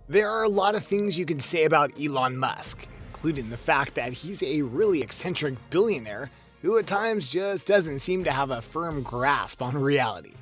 There are a lot of things you can say about Elon Musk, including the fact that he's a really eccentric billionaire who at times just doesn't seem to have a firm grasp on reality.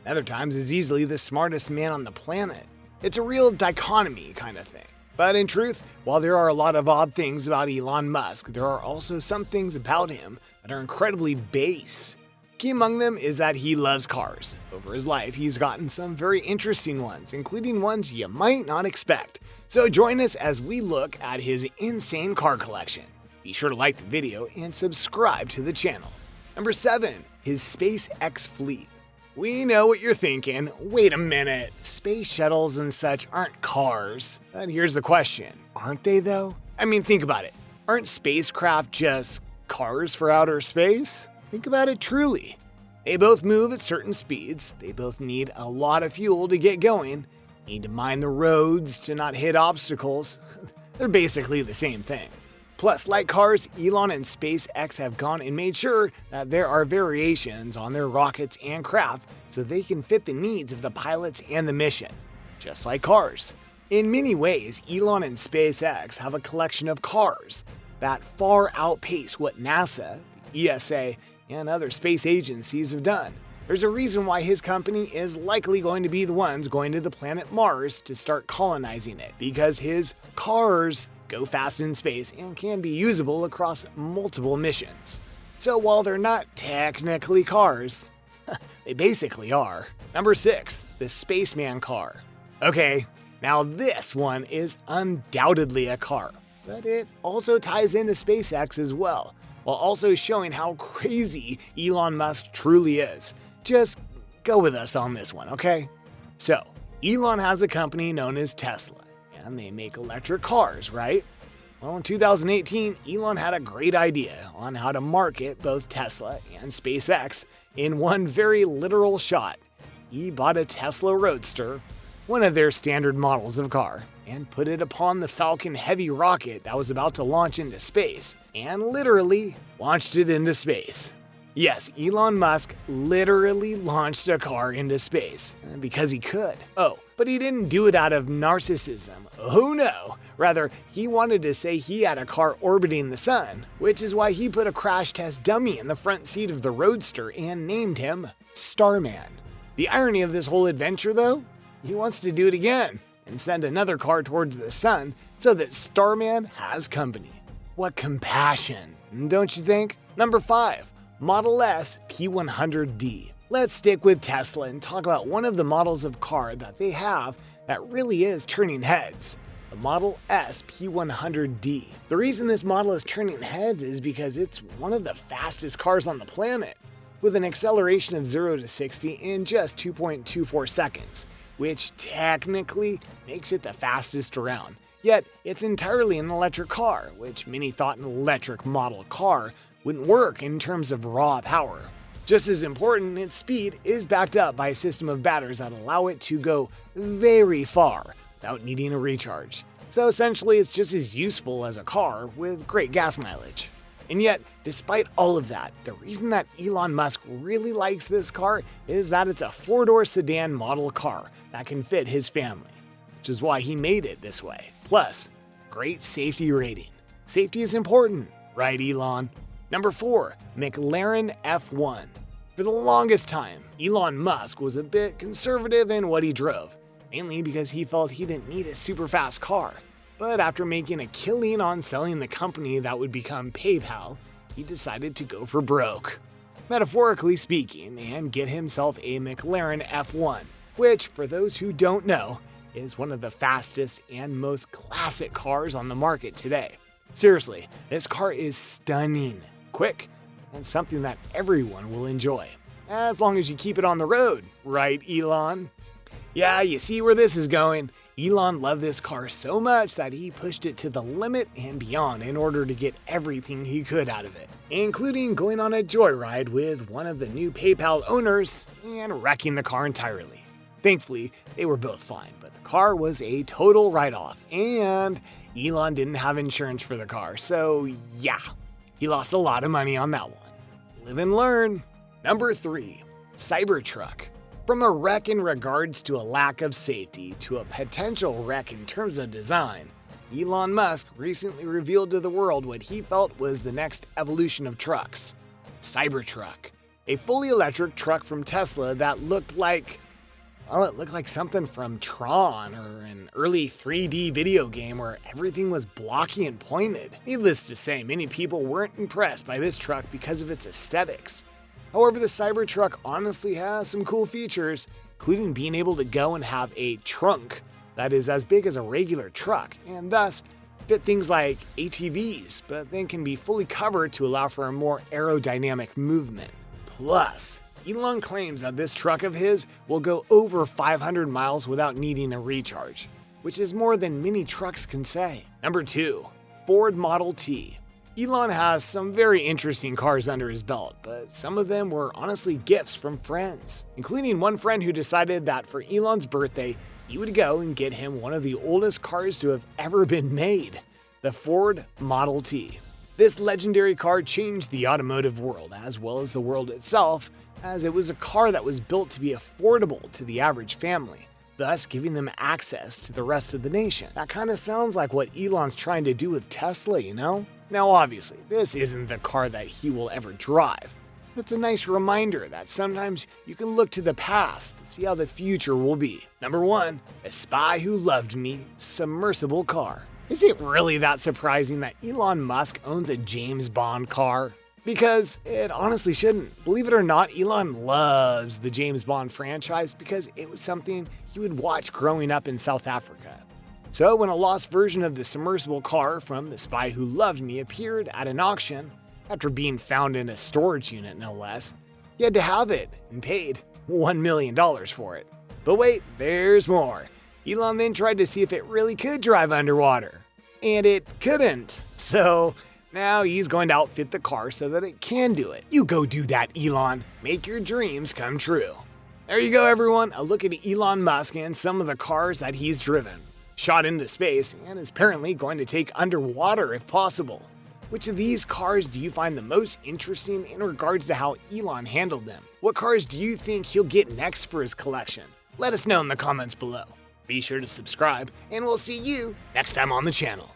Other times is easily the smartest man on the planet. It's a real dichotomy kind of thing. But in truth, while there are a lot of odd things about Elon Musk, there are also some things about him that are incredibly base. Key among them is that he loves cars. Over his life, he's gotten some very interesting ones, including ones you might not expect. So join us as we look at his insane car collection. Be sure to like the video and subscribe to the channel. Number 7. His SpaceX fleet. We know what you're thinking. Wait a minute, space shuttles and such aren't cars. But here's the question, aren't they though? I mean, think about it. Aren't spacecraft just cars for outer space? Think about it truly. They both move at certain speeds, they both need a lot of fuel to get going, need to mine the roads to not hit obstacles. They're basically the same thing. Plus, like cars, Elon and SpaceX have gone and made sure that there are variations on their rockets and craft so they can fit the needs of the pilots and the mission, just like cars. In many ways, Elon and SpaceX have a collection of cars that far outpace what NASA, the ESA, and other space agencies have done. There's a reason why his company is likely going to be the ones going to the planet Mars to start colonizing it, because his cars go fast in space and can be usable across multiple missions. So while they're not technically cars, they basically are. Number 6, the Spaceman car. Okay, now this one is undoubtedly a car, but it also ties into SpaceX as well, while also showing how crazy Elon Musk truly is. Just go with us on this one, okay? So, Elon has a company known as Tesla, and they make electric cars, right? Well, in 2018, Elon had a great idea on how to market both Tesla and SpaceX in one very literal shot. He bought a Tesla Roadster, one of their standard models of car, and put it upon the Falcon Heavy rocket that was about to launch into space, and literally launched it into space. Yes, Elon Musk literally launched a car into space, because he could. Oh, but he didn't do it out of narcissism. Oh no! Rather, he wanted to say he had a car orbiting the sun, which is why he put a crash test dummy in the front seat of the Roadster and named him Starman. The irony of this whole adventure though? He wants to do it again and send another car towards the sun so that Starman has company. What compassion, don't you think? Number 5. Model S P100D. Let's stick with Tesla and talk about one of the models of car that they have that really is turning heads. The Model S P100D. The reason this model is turning heads is because it's one of the fastest cars on the planet, with an acceleration of 0 to 60 in just 2.24 seconds, which technically makes it the fastest around. Yet, it's entirely an electric car, which many thought an electric model car wouldn't work in terms of raw power. Just as important, its speed is backed up by a system of batteries that allow it to go very far without needing a recharge. So essentially, it's just as useful as a car with great gas mileage. And yet, despite all of that, the reason that Elon Musk really likes this car is that it's a 4-door sedan model car that can fit his family, which is why he made it this way. Plus, great safety rating. Safety is important, right, Elon? Number 4, McLaren F1. For the longest time, Elon Musk was a bit conservative in what he drove, mainly because he felt he didn't need a super fast car. But after making a killing on selling the company that would become PayPal, he decided to go for broke, metaphorically speaking, and get himself a McLaren F1, which, for those who don't know, is one of the fastest and most classic cars on the market today. Seriously, this car is stunning, quick, and something that everyone will enjoy, as long as you keep it on the road, right, Elon? Yeah, you see where this is going. Elon loved this car so much that he pushed it to the limit and beyond in order to get everything he could out of it, including going on a joyride with one of the new PayPal owners and wrecking the car entirely. Thankfully, they were both fine, but the car was a total write-off, and Elon didn't have insurance for the car, so yeah, he lost a lot of money on that one. Live and learn. Number 3, Cybertruck. From a wreck in regards to a lack of safety to a potential wreck in terms of design, Elon Musk recently revealed to the world what he felt was the next evolution of trucks: Cybertruck, a fully electric truck from Tesla that looked like, well, it looked like something from Tron or an early 3D video game where everything was blocky and pointed. Needless to say, many people weren't impressed by this truck because of its aesthetics. However, the Cybertruck honestly has some cool features, including being able to go and have a trunk that is as big as a regular truck, and thus fit things like ATVs, but then can be fully covered to allow for a more aerodynamic movement. Plus, Elon claims that this truck of his will go over 500 miles without needing a recharge, which is more than many trucks can say. Number 2. Ford Model T. Elon has some very interesting cars under his belt, but some of them were honestly gifts from friends, including one friend who decided that for Elon's birthday, he would go and get him one of the oldest cars to have ever been made, the Ford Model T. This legendary car changed the automotive world as well as the world itself, as it was a car that was built to be affordable to the average family, thus giving them access to the rest of the nation. That kind of sounds like what Elon's trying to do with Tesla, you know? Now obviously, this isn't the car that he will ever drive, but it's a nice reminder that sometimes you can look to the past to see how the future will be. Number 1. A Spy Who Loved Me submersible car. Is it really that surprising that Elon Musk owns a James Bond car? Because it honestly shouldn't. Believe it or not, Elon loves the James Bond franchise because it was something he would watch growing up in South Africa. So when a lost version of the submersible car from The Spy Who Loved Me appeared at an auction, after being found in a storage unit no less, he had to have it and paid $1 million for it. But wait, there's more. Elon then tried to see if it really could drive underwater, and it couldn't. So now he's going to outfit the car so that it can do it. You go do that, Elon. Make your dreams come true. There you go, everyone. A look at Elon Musk and some of the cars that he's driven, shot into space, and is apparently going to take underwater if possible. Which of these cars do you find the most interesting in regards to how Elon handled them? What cars do you think he'll get next for his collection? Let us know in the comments below. Be sure to subscribe, and we'll see you next time on the channel.